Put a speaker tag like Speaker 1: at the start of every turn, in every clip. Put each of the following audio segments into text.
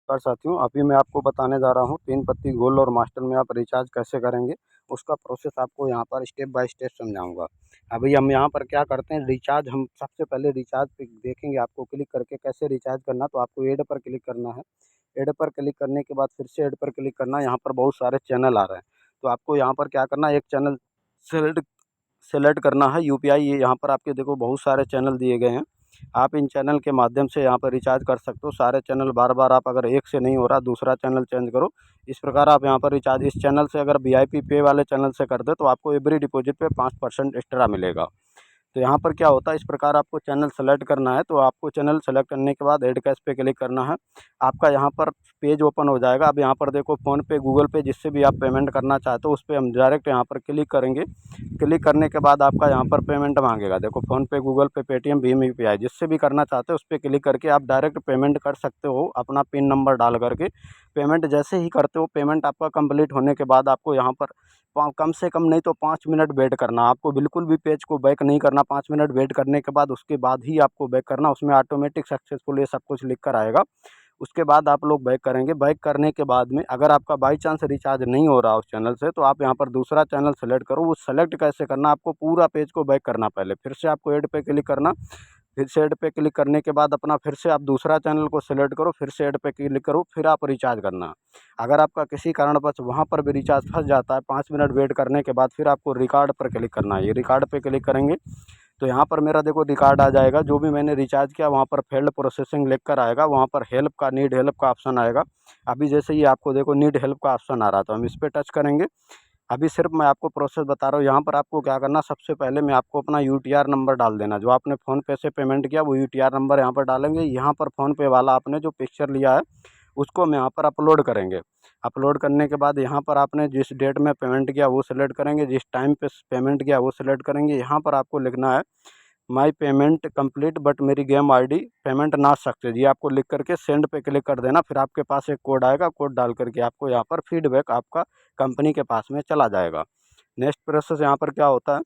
Speaker 1: नमस्कार साथियों, अभी मैं आपको बताने जा रहा हूँ 3 पत्ती गोल्ड और मास्टर में आप रिचार्ज कैसे करेंगे, उसका प्रोसेस आपको यहाँ पर स्टेप बाय स्टेप समझाऊँगा। अभी हम यहाँ पर क्या करते हैं, रिचार्ज हम सबसे पहले रिचार्ज पे देखेंगे, आपको क्लिक करके कैसे रिचार्ज करना, तो आपको ऐड पर क्लिक करना है। ऐड पर क्लिक करने के बाद फिर से ऐड पर क्लिक करना है, यहाँ पर बहुत सारे चैनल आ रहे हैं, तो आपको यहाँ पर क्या करना है, एक चैनल सेलेक्ट सेलेक्ट करना है। यूपीआई ये यहाँ पर आपके देखो बहुत सारे चैनल दिए गए हैं। आप इन चैनल के माध्यम से यहाँ पर रिचार्ज कर सकते हो। सारे चैनल बार-बार आप अगर एक से नहीं हो रहा दूसरा चैनल चेंज करो। इस प्रकार आप यहाँ पर रिचार्ज इस चैनल से अगर वीआईपी पे वाले चैनल से कर दो तो आपको एवरी डिपॉजिट पे 5% एक्स्ट्रा मिलेगा। तो यहाँ पर क्या होता है, इस प्रकार आपको चैनल सेलेक्ट करना है। तो आपको चैनल सेलेक्ट करने के बाद ऐड कैश पे क्लिक करना है। आपका यहाँ पर पेज ओपन हो जाएगा। अब यहाँ पर देखो फ़ोनपे, गूगल पे जिससे भी आप पेमेंट करना चाहते हो उस पे हम डायरेक्ट यहाँ पर क्लिक करेंगे। क्लिक करने के बाद आपका यहाँ पर पेमेंट मांगेगा। देखो फ़ोनपे, गूगल पे, पेटीएम, भीम यूपीआई जिससे भी करना चाहते हो उस पे क्लिक करके आप डायरेक्ट पेमेंट कर सकते हो अपना पिन नंबर डाल करके। पेमेंट जैसे ही करते हो, पेमेंट आपका कंप्लीट होने के बाद आपको यहाँ पर कम से कम नहीं तो 5 मिनट वेट करना। आपको बिल्कुल भी पेज को बैक नहीं करना। 5 मिनट वेट करने के बाद उसके बाद ही आपको बैक करना। उसमें ऑटोमेटिक सक्सेसफुल ये सब कुछ लिख कर आएगा। उसके बाद आप लोग बैक करेंगे। बैक करने के बाद में अगर आपका बाई चांस रिचार्ज नहीं हो रहा उस चैनल से, तो आप यहाँ पर दूसरा चैनल सेलेक्ट करो। वो सेलेक्ट कैसे करना, आपको पूरा पेज को बैक करना पहले, फिर से आपको ऐड पे क्लिक करना। फिर से ऐड पे क्लिक करने के बाद अपना फिर से आप दूसरा चैनल को सेलेक्ट करो, फिर से ऐड पे क्लिक करो, फिर आप रिचार्ज करना। अगर आपका किसी कारणवश वहाँ पर भी रिचार्ज फँस जाता है, 5 मिनट वेट करने के बाद फिर आपको रिकॉर्ड पर क्लिक करना है। ये रिकॉर्ड पे क्लिक करेंगे तो यहाँ पर मेरा देखो रिकॉर्ड आ जाएगा। जो भी मैंने रिचार्ज किया वहाँ पर फेल्ड प्रोसेसिंग लिख कर आएगा। वहाँ पर हेल्प का, नीड हेल्प का ऑप्शन आएगा। अभी जैसे ही आपको देखो नीड हेल्प का ऑप्शन आ रहा था, हम इस पे टच करेंगे। अभी सिर्फ मैं आपको प्रोसेस बता रहा हूँ। यहाँ पर आपको क्या करना, सबसे पहले मैं आपको अपना यूटीआर नंबर डाल देना। जो आपने फ़ोनपे से पेमेंट किया वो यूटीआर नंबर यहाँ पर डालेंगे। यहाँ पर फ़ोनपे वाला आपने जो पिक्चर लिया है उसको हम यहाँ पर अपलोड करेंगे। अपलोड करने के बाद यहाँ पर आपने जिस डेट में पेमेंट किया वो सेलेक्ट करेंगे, जिस टाइम पे पेमेंट किया वो सेलेक्ट करेंगे। यहाँ पर आपको लिखना है माई पेमेंट कंप्लीट बट मेरी गेम आईडी पेमेंट ना सक्सेस। ये आपको लिख करके सेंड पे क्लिक कर देना। फिर आपके पास एक कोड आएगा, कोड डाल करके आपको यहाँ पर फीडबैक आपका कंपनी के पास में चला जाएगा। नेक्स्ट प्रोसेस यहाँ पर क्या होता है,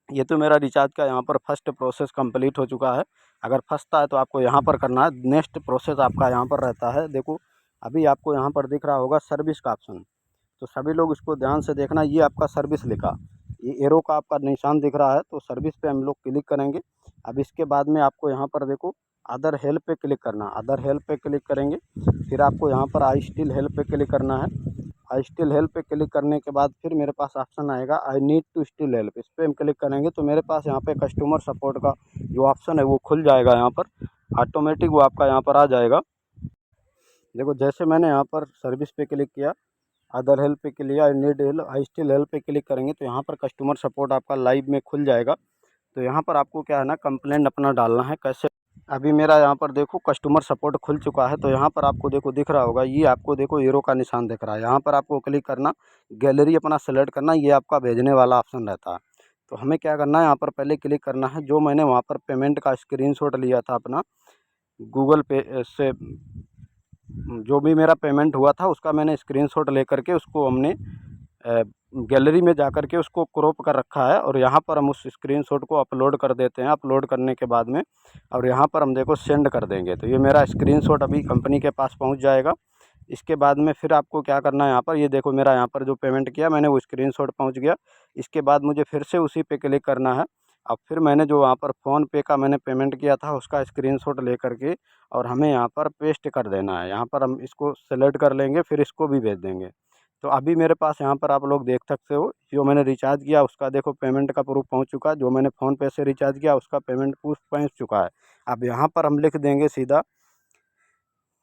Speaker 1: ये तो मेरा रिचार्ज का यहाँ पर फर्स्ट प्रोसेस कंप्लीट हो चुका है। अगर फंसता है तो आपको यहाँ पर करना है। नेक्स्ट प्रोसेस आपका यहाँ पर रहता है। देखो अभी आपको यहाँ पर दिख रहा होगा सर्विस का ऑप्शन, तो सभी लोग इसको ध्यान से देखना। ये आपका सर्विस लिखा, ये एरो का आपका निशान दिख रहा है, तो सर्विस पे हम लोग क्लिक करेंगे। अब इसके बाद में आपको यहाँ पर देखो अदर हेल्प पे क्लिक करना। अदर हेल्प पे क्लिक करेंगे, फिर आपको यहाँ पर आई स्टिल हेल्प पे क्लिक करना है। आई स्टिल हेल्प पे क्लिक करने के बाद फिर मेरे पास ऑप्शन आएगा I need to still help. इस पर हम क्लिक करेंगे तो मेरे पास यहाँ पे कस्टमर सपोर्ट का जो ऑप्शन है वो खुल जाएगा। यहाँ पर ऑटोमेटिक वो आपका यहाँ पर आ जाएगा। देखो जैसे मैंने यहाँ पर सर्विस पे क्लिक किया, अदर हेल्प पे click, I need help, I still help पे क्लिक करेंगे तो यहाँ पर कस्टमर सपोर्ट आपका लाइव में खुल जाएगा। तो यहाँ पर आपको क्या है ना, कंप्लेंट अपना डालना है। कैसे, अभी मेरा यहाँ पर देखो कस्टमर सपोर्ट खुल चुका है। तो यहाँ पर आपको देखो दिख रहा होगा, ये आपको देखो एरो का निशान दिख रहा है। यहाँ पर आपको क्लिक करना, गैलरी अपना सेलेक्ट करना, ये आपका भेजने वाला ऑप्शन रहता है। तो हमें क्या करना है, यहाँ पर पहले क्लिक करना है। जो मैंने वहाँ पर पेमेंट का स्क्रीनशॉट लिया था अपना गूगल पे से, जो भी मेरा पेमेंट हुआ था उसका मैंने स्क्रीनशॉट लेकर के उसको हमने गैलरी में जा कर के उसको क्रॉप कर रखा है। और यहाँ पर हम उस स्क्रीनशॉट को अपलोड कर देते हैं। अपलोड करने के बाद में और यहाँ पर हम देखो सेंड कर देंगे तो ये मेरा स्क्रीनशॉट अभी कंपनी के पास पहुँच जाएगा। इसके बाद में फिर आपको क्या करना है, यहाँ पर ये देखो मेरा यहाँ पर जो पेमेंट किया मैंने वो स्क्रीनशॉट पहुँच गया। इसके बाद मुझे फिर से उसी पे क्लिक करना है। अब फिर मैंने जो वहाँ पर फ़ोनपे का मैंने पेमेंट किया था उसका स्क्रीनशॉट लेकर के और हमें यहाँ पर पेस्ट कर देना है। यहाँ पर हम इसको सेलेक्ट कर लेंगे, फिर इसको भी भेज देंगे। तो अभी मेरे पास यहाँ पर आप लोग देख सकते हो, जो मैंने रिचार्ज किया उसका देखो पेमेंट का प्रूफ पहुँच चुका है। जो मैंने फ़ोनपे से रिचार्ज किया उसका पेमेंट प्रूफ पहुँच चुका है। अब यहाँ पर हम लिख देंगे सीधा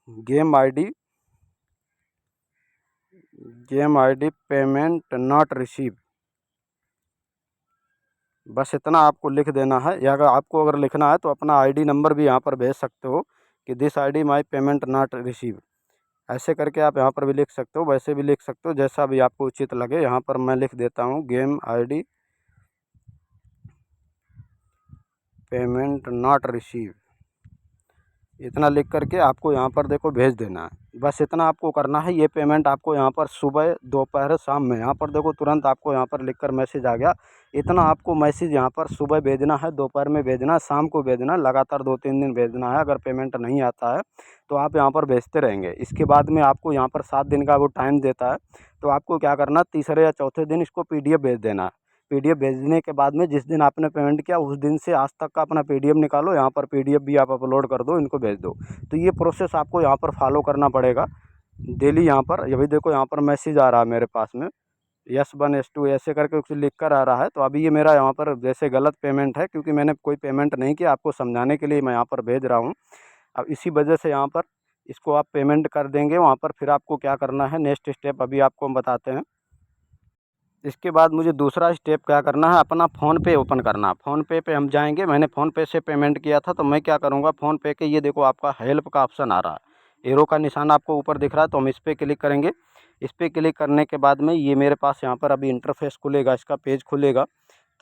Speaker 1: game ID, game ID payment not receive. बस इतना आपको लिख देना है। या अगर आपको अगर लिखना है तो अपना आईडी नंबर भी यहाँ पर भेज सकते हो कि this ID my payment not receive. ऐसे करके आप यहाँ पर भी लिख सकते हो, वैसे भी लिख सकते हो, जैसा भी आपको उचित लगे। यहाँ पर मैं लिख देता हूँ game ID payment not receive. इतना लिख करके आपको यहाँ पर देखो भेज देना है। बस इतना आपको करना है। ये पेमेंट आपको यहाँ पर सुबह, दोपहर, शाम में यहाँ पर देखो तुरंत आपको यहाँ पर लिखकर मैसेज आ गया। इतना आपको मैसेज यहाँ पर सुबह भेजना है, दोपहर में भेजना है, शाम को भेजना है, लगातार 2-3 दिन भेजना है। अगर पेमेंट नहीं आता है तो आप यहाँ पर भेजते रहेंगे। इसके बाद में आपको यहाँ पर 7 दिन का वो टाइम देता है। तो आपको क्या करना, तीसरे या चौथे दिन इसको पीडीएफ भेज देना है। पीडीएफ भेजने के बाद में जिस दिन आपने पेमेंट किया उस दिन से आज तक का अपना पीडीएफ निकालो, यहाँ पर पीडीएफ भी आप अपलोड कर दो, इनको भेज दो। तो ये प्रोसेस आपको यहाँ पर फॉलो करना पड़ेगा डेली। यहाँ पर अभी देखो यहाँ पर मैसेज आ रहा है मेरे पास में, S1 S2 ऐसे करके कुछ लिख कर आ रहा है। तो अभी ये मेरा यहाँ पर जैसे गलत पेमेंट है, क्योंकि मैंने कोई पेमेंट नहीं किया, आपको समझाने के लिए मैं यहाँ पर भेज रहा हूँ। अब इसी वजह से यहाँ पर इसको आप पेमेंट कर देंगे वहाँ पर। फिर आपको क्या करना है, नेक्स्ट स्टेप अभी आपको हम बताते हैं। इसके बाद मुझे दूसरा स्टेप क्या करना है, अपना फ़ोनपे ओपन करना। फ़ोनपे पे हम जाएंगे। मैंने फ़ोनपे से पेमेंट किया था, तो मैं क्या करूँगा, फ़ोनपे के ये देखो आपका हेल्प का ऑप्शन आ रहा है, एरो का निशान आपको ऊपर दिख रहा है, तो हम इस पर क्लिक करेंगे। इस पर क्लिक करने के बाद में ये मेरे पास यहाँ पर अभी इंटरफेस खुलेगा, इसका पेज खुलेगा।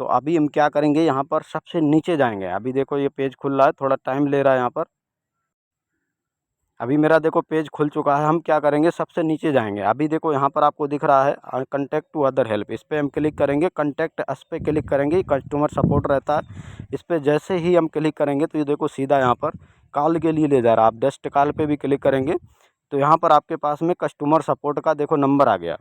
Speaker 1: तो अभी हम क्या करेंगे, यहाँ पर सबसे नीचे जाएंगे। अभी देखो ये पेज खुल रहा है, थोड़ा टाइम ले रहा है यहाँ पर। अभी मेरा देखो पेज खुल चुका है। हम क्या करेंगे, सबसे नीचे जाएंगे। अभी देखो यहाँ पर आपको दिख रहा है कॉन्टैक्ट टू अदर हेल्प, इस पर हम क्लिक करेंगे। कॉन्टैक्ट अस पे क्लिक करेंगे, कस्टमर सपोर्ट रहता है। इस पर जैसे ही हम क्लिक करेंगे तो ये देखो सीधा यहाँ पर कॉल के लिए ले जा रहा है। आप जस्ट कॉल पे भी क्लिक करेंगे तो यहाँ पर आपके पास में कस्टमर सपोर्ट का देखो नंबर आ गया।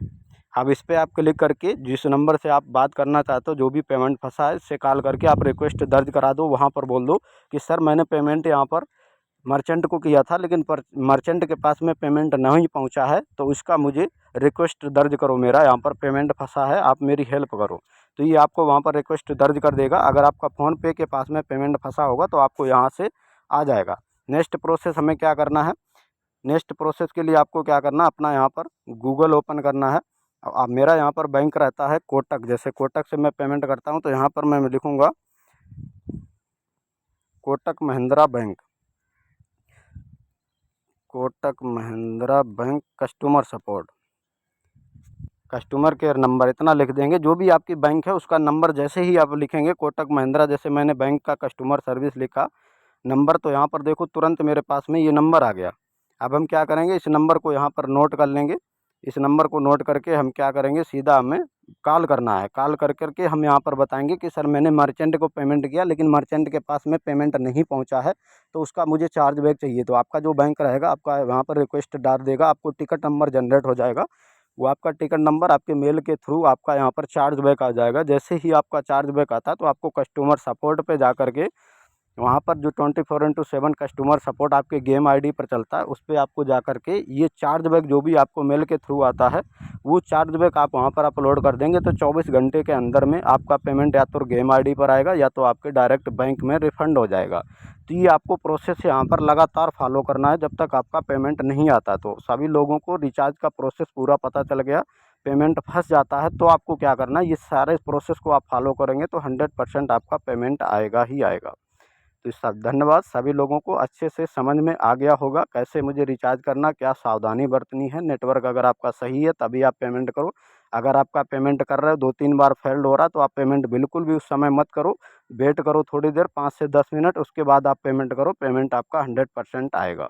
Speaker 1: अब इस पर आप क्लिक करके जिस नंबर से आप बात करना चाहते हो, जो भी पेमेंट फंसा है, इससे कॉल करके आप रिक्वेस्ट दर्ज करा दो। वहाँ पर बोल दो कि सर मैंने पेमेंट यहाँ पर मर्चेंट को किया था, लेकिन पर मर्चेंट के पास में पेमेंट नहीं पहुंचा है, तो उसका मुझे रिक्वेस्ट दर्ज करो, मेरा यहाँ पर पेमेंट फंसा है, आप मेरी हेल्प करो। तो ये आपको वहाँ पर रिक्वेस्ट दर्ज कर देगा। अगर आपका फ़ोनपे के पास में पेमेंट फंसा होगा तो आपको यहाँ से आ जाएगा। नेक्स्ट प्रोसेस हमें क्या करना है, नेक्स्ट प्रोसेस के लिए आपको क्या करना, अपना यहाँ पर गूगल ओपन करना है। अब मेरा यहाँ पर बैंक रहता है कोटक, जैसे कोटक से मैं पेमेंट करता हूँ, तो यहाँ पर मैं लिखूँगा Kotak Mahindra bank, Kotak Mahindra bank customer support, customer care number, इतना लिख देंगे। जो भी आपकी बैंक है उसका नंबर जैसे ही आप लिखेंगे, कोटक महिंद्रा जैसे मैंने बैंक का कस्टमर सर्विस लिखा नंबर, तो यहाँ पर देखो तुरंत मेरे पास में ये नंबर आ गया। अब हम क्या करेंगे, इस नंबर को यहाँ पर नोट कर लेंगे। इस नंबर को नोट करके हम क्या करेंगे, सीधा हमें कॉल करना है। कॉल कर करके हम यहाँ पर बताएंगे कि सर मैंने मर्चेंट को पेमेंट किया, लेकिन मर्चेंट के पास में पेमेंट नहीं पहुँचा है, तो उसका मुझे चार्ज बैक चाहिए। तो आपका जो बैंक रहेगा आपका वहाँ पर रिक्वेस्ट डाल देगा, आपको टिकट नंबर जनरेट हो जाएगा। वो आपका टिकट नंबर आपके मेल के थ्रू आपका यहाँ पर चार्ज बैक आ जाएगा। जैसे ही आपका चार्ज बैक आता है तो आपको कस्टमर सपोर्ट पे जा करके वहाँ पर जो 24/7 कस्टमर सपोर्ट आपके गेम आईडी पर चलता है, उस पर आपको जा कर के ये चार्ज बैक जो भी आपको मेल के थ्रू आता है, वो चार्ज बैक आप वहाँ पर अपलोड कर देंगे। तो 24 घंटे के अंदर में आपका पेमेंट या तो गेम आईडी पर आएगा या तो आपके डायरेक्ट बैंक में रिफ़ंड हो जाएगा। तो ये आपको प्रोसेस यहाँ पर लगातार फॉलो करना है जब तक आपका पेमेंट नहीं आता। तो सभी लोगों को रिचार्ज का प्रोसेस पूरा पता चल गया। पेमेंट फंस जाता है तो आपको क्या करना है, ये सारे प्रोसेस को आप फॉलो करेंगे तो 100% आपका पेमेंट आएगा ही आएगा। तो सब धन्यवाद। सभी लोगों को अच्छे से समझ में आ गया होगा कैसे मुझे रिचार्ज करना, क्या सावधानी बरतनी है। नेटवर्क अगर आपका सही है तभी आप पेमेंट करो। अगर आपका पेमेंट कर रहे हो 2-3 बार फेल्ड हो रहा है तो आप पेमेंट बिल्कुल भी उस समय मत करो। वेट करो थोड़ी देर, 5 से 10 मिनट, उसके बाद आप पेमेंट करो। पेमेंट आपका 100% आएगा।